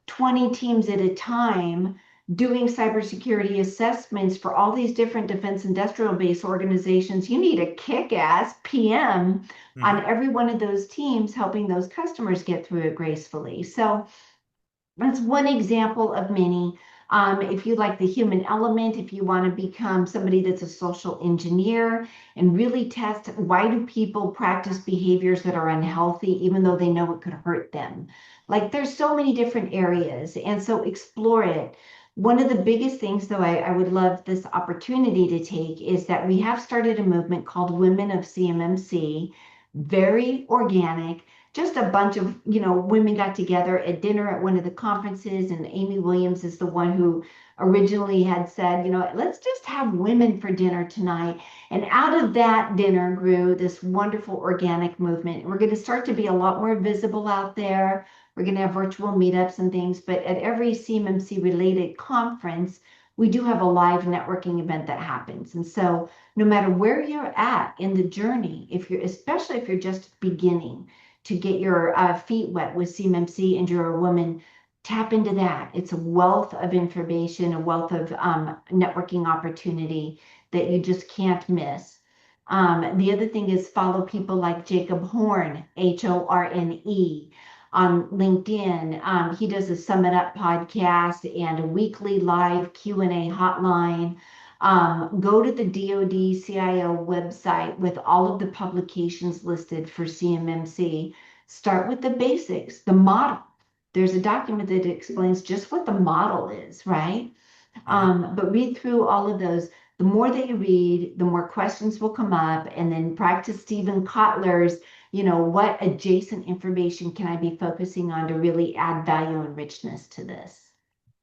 20 teams at a time, doing cybersecurity assessments for all these different defense industrial base organizations. You need a kick-ass PM on Mhm. every one of those teams, helping those customers get through it gracefully. So that's one example of many. If you like the human element, if you want to become somebody that's a social engineer and really test, why do people practice behaviors that are unhealthy even though they know it could hurt them? Like there's so many different areas, and so explore it. One of the biggest things, though, I would love this opportunity to take is that we have started a movement called Women of CMMC, very organic, just a bunch of women got together at dinner at one of the conferences, and Amy Williams is the one who originally had said, let's just have women for dinner tonight. And out of that dinner grew this wonderful organic movement. We're going to start to be a lot more visible out there. We're going to have virtual meetups and things, but at every CMMC related conference we do have a live networking event that happens. And so no matter where you're at in the journey, especially if you're just beginning to get your feet wet with CMMC and you're a woman, tap into that. It's a wealth of information, a wealth of networking opportunity that you just can't miss. The other thing is follow people like Jacob Horn, Horne, on LinkedIn. He does a Summit Up podcast and a weekly live Q&A hotline. Go to the DoD CIO website with all of the publications listed for CMMC. Start with the basics, the model. There's a document that explains just what the model is, right? Mhm. But read through all of those. The more that you read, the more questions will come up, and then practice Stephen Kotler's, what adjacent information can I be focusing on to really add value and richness to this?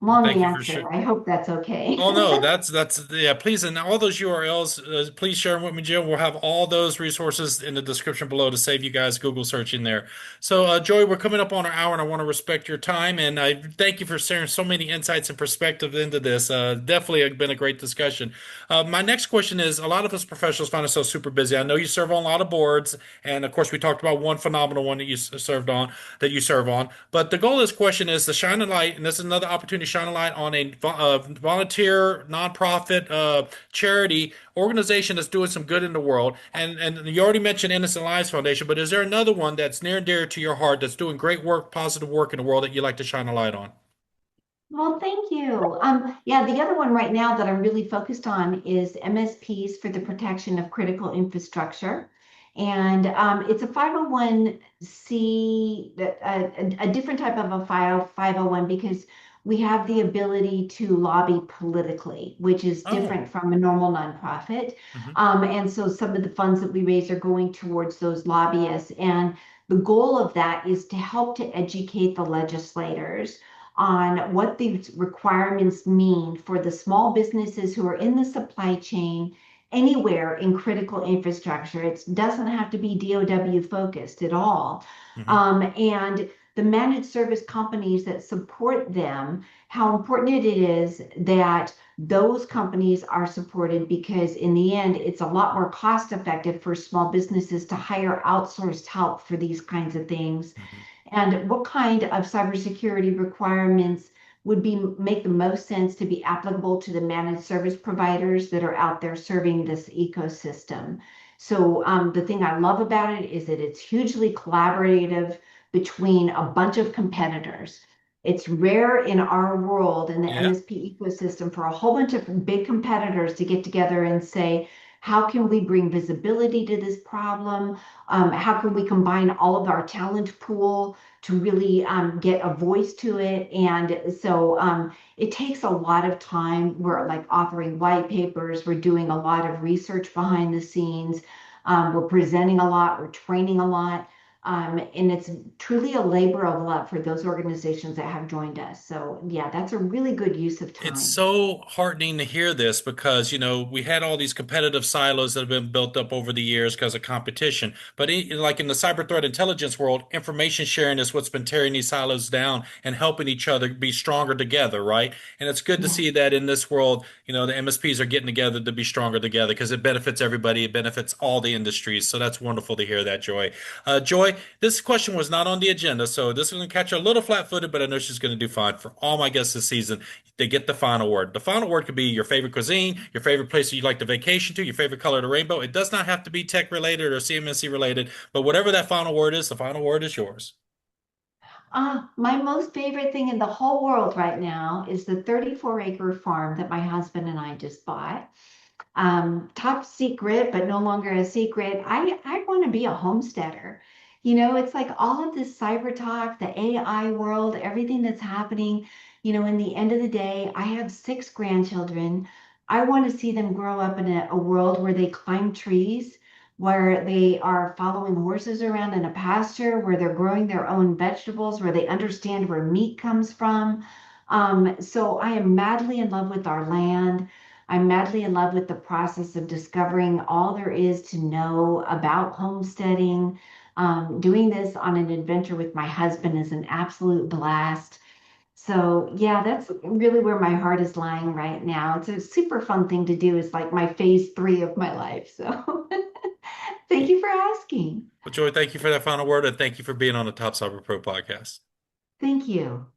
Well, Long thank you for sure. answer. I hope that's okay. Oh no, that's yeah. Please, and all those URLs, please share them with me, Jim. We'll have all those resources in the description below to save you guys Google searching there. So, Joy, we're coming up on our hour, and I want to respect your time, and I thank you for sharing so many insights and perspective into this. Definitely been a great discussion. My next question is: a lot of us professionals find ourselves super busy. I know you serve on a lot of boards, and of course, we talked about one phenomenal one that you serve on. But the goal of this question is to shine a light, and this is another opportunity to shine a light on a volunteer, nonprofit, charity organization that's doing some good in the world. And you already mentioned Innocent Lives Foundation, but is there another one that's near and dear to your heart that's doing great work, positive work in the world that you'd like to shine a light on? Well, thank you. Yeah, the other one right now that I'm really focused on is MSPs for the protection of critical infrastructure. And it's a 501c, a different type of a file, 501, because we have the ability to lobby politically, which is Oh. different from a normal nonprofit. Hmm. And so some of the funds that we raise are going towards those lobbyists. And the goal of that is to help to educate the legislators on what these requirements mean for the small businesses who are in the supply chain anywhere in critical infrastructure. It doesn't have to be DoW focused at all. Hmm. And the managed service companies that support them, how important it is that those companies are supported, because in the end, it's a lot more cost effective for small businesses to hire outsourced help for these kinds of things. Hmm. And what kind of cybersecurity requirements would be make the most sense to be applicable to the managed service providers that are out there serving this ecosystem? So the thing I love about it is that it's hugely collaborative between a bunch of competitors. It's rare in our world in the Yeah. MSP ecosystem for a whole bunch of big competitors to get together and say, how can we bring visibility to this problem? How can we combine all of our talent pool to really get a voice to it? And so it takes a lot of time. We're like authoring white papers, we're doing a lot of research behind the scenes, we're presenting a lot, we're training a lot. And it's truly a labor of love for those organizations that have joined us. So, yeah, that's a really good use of It's time. so heartening to hear this because, we had all these competitive silos that have been built up over the years because of competition. But like in the cyber threat intelligence world, information sharing is what's been tearing these silos down and helping each other be stronger together, right? And it's good to Yeah. see that in this world, the MSPs are getting together to be stronger together because it benefits everybody. It benefits all the industries. So that's wonderful to hear that, Joy. Joy, this question was not on the agenda, so this is going to catch her a little flat-footed, but I know she's going to do fine. For all my guests this season, they get the final word. The final word could be your favorite cuisine, your favorite place that you like to vacation to, your favorite color of the rainbow. It does not have to be tech related or CMMC related, but whatever that final word is, the final word is yours. My most favorite thing in the whole world right now is the 34-acre farm that my husband and I just bought. Top secret, but no longer a secret. I want to be a homesteader. It's like all of this cyber talk, the AI world, everything that's happening. In the end of the day, I have six grandchildren. I want to see them grow up in a world where they climb trees, where they are following horses around in a pasture, where they're growing their own vegetables, where they understand where meat comes from. So I am madly in love with our land. I'm madly in love with the process of discovering all there is to know about homesteading. Doing this on an adventure with my husband is an absolute blast. So, yeah, that's really where my heart is lying right now. It's a super fun thing to do. It's like my phase 3 of my life. So, thank Well, you for asking. Joy, thank you for that final word, and thank you for being on the Top Cyber Pro podcast. Thank you.